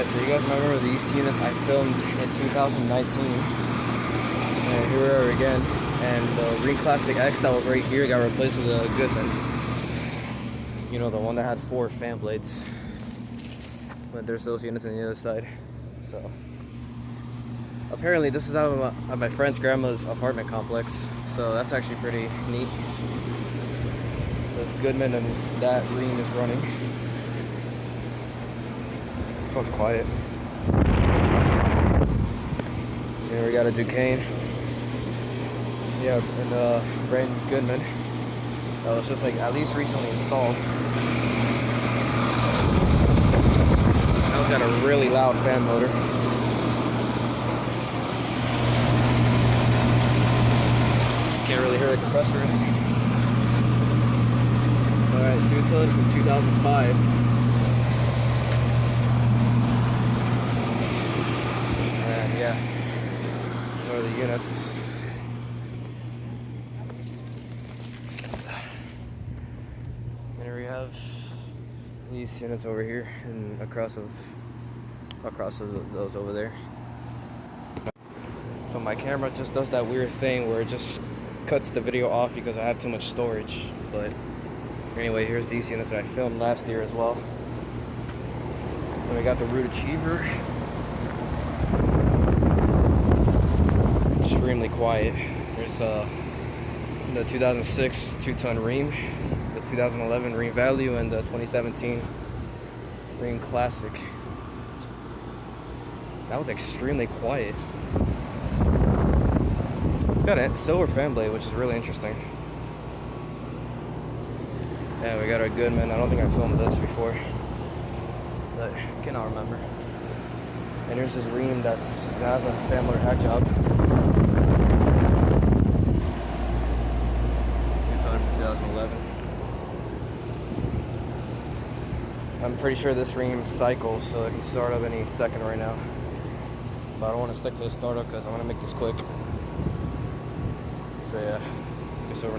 Alright, so you guys remember these units I filmed in 2019. And here we are again. And the Rheem Classic X that was right here got replaced with a Goodman. You know, the one that had 4 fan blades. But there's those units on the other side. So apparently this is out of my friend's grandma's apartment complex. So that's actually pretty neat. This Goodman and that Rheem is running. This one's quiet. Here we got a Ducane. Yeah, and brand new Goodman. That was just like at least recently installed. That one's got a really loud fan motor. Can't really hear the compressor in it. Alright, two-ton from 2005. And yeah, these are the units. And here we have these units over here and across of those over there. So my camera just does that weird thing where it just cuts the video off because I have too much storage. But anyway, here's these units that I filmed last year as well. And we got the Ruud Achiever. Extremely quiet. There's the 2006 2-ton Rheem, the 2011 Rheem Value, and the 2017 Rheem Classic. That was extremely quiet. It's got a silver fan blade, which is really interesting. Yeah, we got our Goodman. I don't think I filmed this before, but I cannot remember. And here's this Rheem that has a fan motor hack job. 2011. I'm pretty sure this Rheem cycles, so it can start up any second right now. But I don't want to stick to the startup because I want to make this quick. So yeah, guess over now.